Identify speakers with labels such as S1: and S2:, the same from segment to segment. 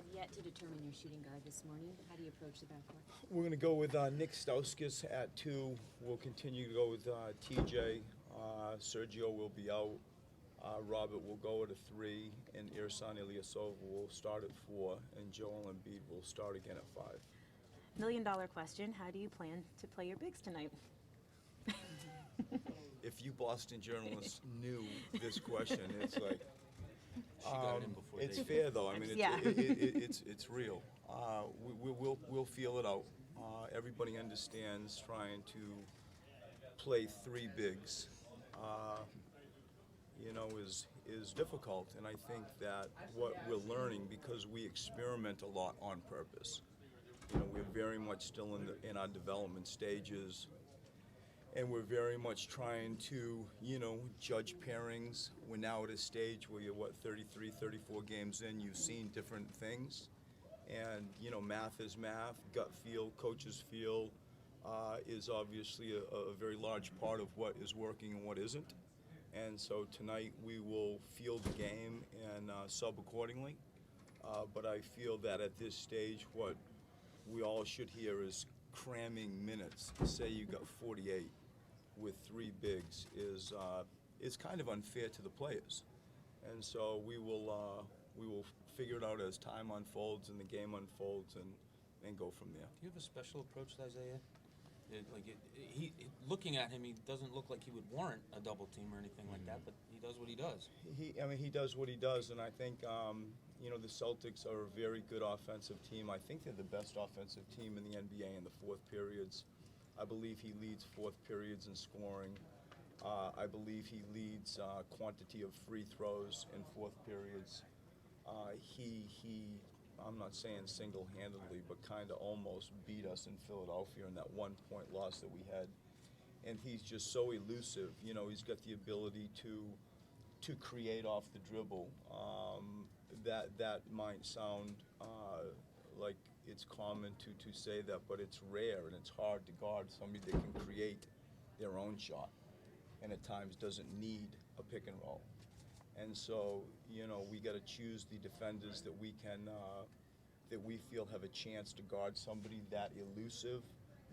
S1: have yet to determine your shooting guard this morning. How do you approach the backcourt?
S2: We're going to go with Nick Stauskas at 2. We'll continue to go with TJ. Sergio will be out. Robert will go at a 3, and Ersan Ilyasova will start at 4, and Joel Embiid will start again at 5.
S3: $1 million question, how do you plan to play your bigs tonight?
S2: If you Boston journalists knew this question, it's like, it's fair though. I mean, it's real. We'll feel it out. Everybody understands trying to play 3 bigs, is difficult. And I think that what we're learning, because we experiment a lot on purpose, we're very much still in our development stages. And we're very much trying to, judge pairings. We're now at a stage where you're, 33, 34 games in, you've seen different things. And, math is math, gut feel, coaches feel is obviously a very large part of what is working and what isn't. And so tonight we will field the game and sub accordingly. But I feel that at this stage what we all should hear is cramming minutes. Say you got 48. With 3 bigs is kind of unfair to the players, and so we will figure it out as time unfolds and the game unfolds and go from there.
S4: Do you have a special approach to Isaiah? Looking at him, he doesn't look like he would warrant a double team or anything like that, but he does what he does.
S2: He does what he does, and I think the Celtics are a very good offensive team. I think they're the best offensive team in the NBA in the fourth periods. I believe he leads fourth periods in scoring. I believe he leads quantity of free throws in fourth periods. I'm not saying single-handedly, but kind of almost beat us in Philadelphia in that 1-point loss that we had. And he's just so elusive. He's got the ability to create off the dribble. That might sound like it's common to say that, but it's rare and it's hard to guard somebody that can create their own shot and at times doesn't need a pick and roll. And so, we got to choose the defenders that we can, that we feel have a chance to guard somebody that elusive,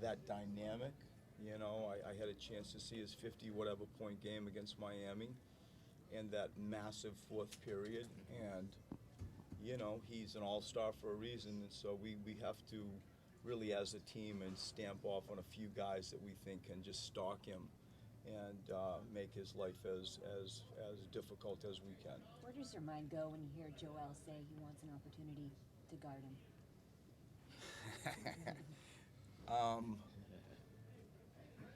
S2: that dynamic. I had a chance to see his 50-whatever point game against Miami and that massive fourth period. And he's an all-star for a reason, and so we have to really, as a team, and stamp off on a few guys that we think can just stalk him and make his life as difficult as we can.
S1: Where does your mind go when you hear Joel say he wants an opportunity to guard him?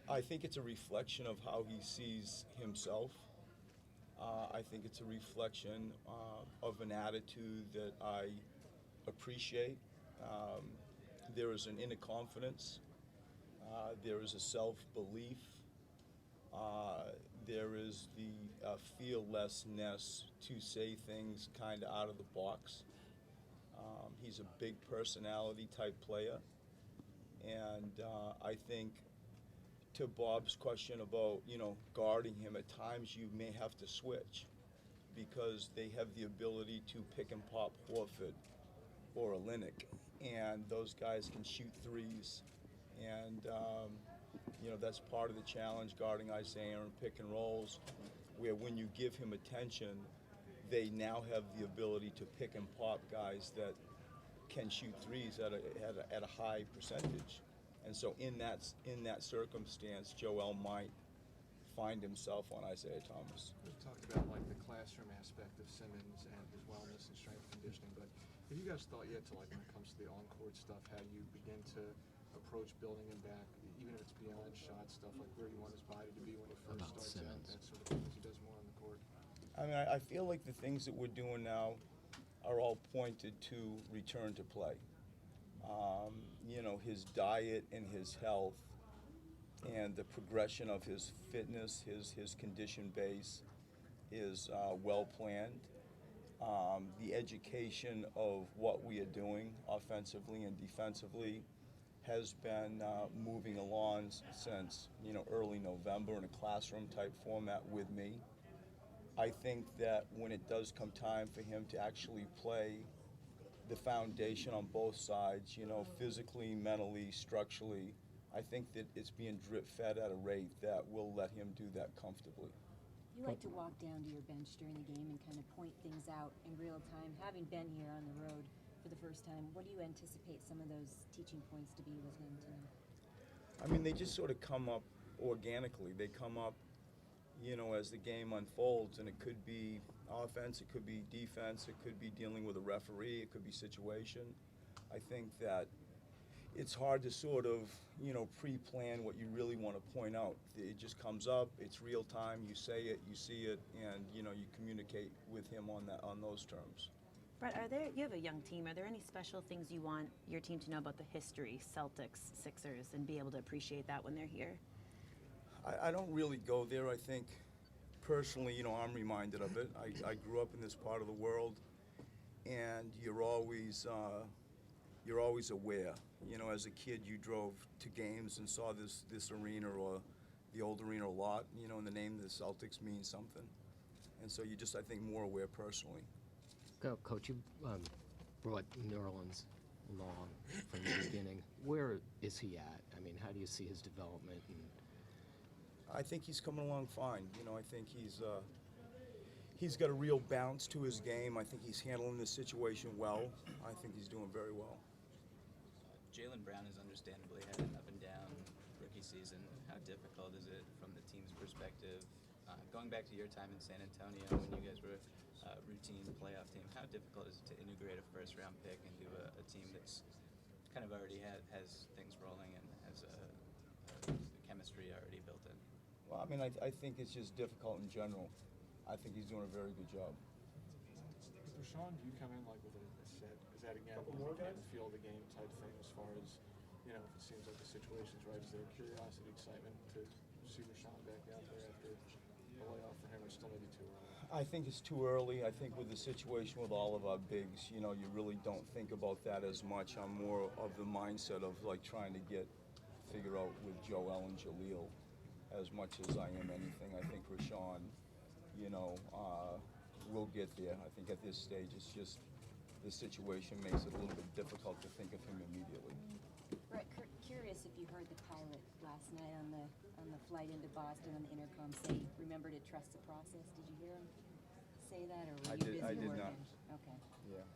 S2: I think it's a reflection of how he sees himself. I think it's a reflection of an attitude that I appreciate. There is an inner confidence. There is a self-belief. There is the fearlessness to say things kind of out of the box. He's a big personality type player. And I think, to Bob's question about, guarding him, at times you may have to switch because they have the ability to pick and pop Horford or Olynyk, and those guys can shoot threes. And, that's part of the challenge, guarding Isaiah in pick and rolls, where when you give him attention, they now have the ability to pick and pop guys that can shoot threes at a high percentage. And so in that circumstance, Joel might find himself on Isaiah Thomas.
S5: We talked about the classroom aspect of Simmons and his wellness and strength conditioning, but have you guys thought yet to when it comes to the on-court stuff, how you begin to approach building him back, even if it's beyond shot stuff, where you want his body to be when he first starts Simmons. Out, that sort of thing, as he does more on the court?
S2: I mean, I feel like the things that we're doing now are all pointed to return to play. His diet and his health and the progression of his fitness, his condition base is well planned. The education of what we are doing offensively and defensively has been moving along since early November in a classroom type format with me. I think that when it does come time for him to actually play the foundation on both sides, you know, physically, mentally, structurally. I think that it's being drip fed at a rate that will let him do that comfortably.
S1: You like to walk down to your bench during the game and kind of point things out in real time. Having been here on the road for the first time, what do you anticipate some of those teaching points to be with him tonight?
S2: I mean, they just sort of come up organically. They come up, you know, as the game unfolds, and it could be offense, it could be defense, it could be dealing with a referee, it could be situation. I think that it's hard to sort of, you know, pre-plan what you really want to point out. It just comes up, it's real time, you say it, you see it, and, you know, you communicate with him on those terms.
S3: Brett, you have a young team. Are there any special things you want your team to know about the history, Celtics, Sixers, and be able to appreciate that when they're here?
S2: I don't really go there. I think personally, you know, I'm reminded of it. I grew up in this part of the world, and you're always aware. You know, as a kid, you drove to games and saw this arena or the old arena a lot. You know, and the name of the Celtics means something, and so you just, I think, more aware personally.
S6: Coach, you brought New Orleans along from the beginning. Where is he at? I mean, how do you see his development? And
S2: I think he's coming along fine. You know, I think he's got a real bounce to his game. I think he's handling this situation well. I think he's doing very well.
S7: Jaylen Brown has understandably had an up and down rookie season. How difficult is it from the team's perspective? Going back to your time in San Antonio when you guys were a routine playoff team, how difficult is it to integrate a first-round pick into a team that's kind of already has things rolling and has a chemistry already built in?
S2: Well, I mean, I think it's just difficult in general. I think he's doing a very good job.
S5: Rashawn, do you come in like with a set? Is that again the feel of the game type thing as far as, you know, if it seems like the situation's right? Is there curiosity, excitement to see Rashawn back out there after a layoff for him, or still maybe too early?
S2: I think it's too early. I think with the situation with all of our bigs, you know, you really don't think about that as much. I'm more of the mindset of like trying to figure out with Joel and Jaleel as much as I am anything. I think Rashawn, you know, will get there. I think at this stage it's just the situation makes it a little bit difficult to think of him immediately.
S1: Brett, curious if you heard the pilot last night on the flight into Boston on the intercom say, "Remember to trust the process." Did you hear him say that, or were you busy
S2: I did
S1: working?
S2: not.
S1: Okay.
S2: Yeah.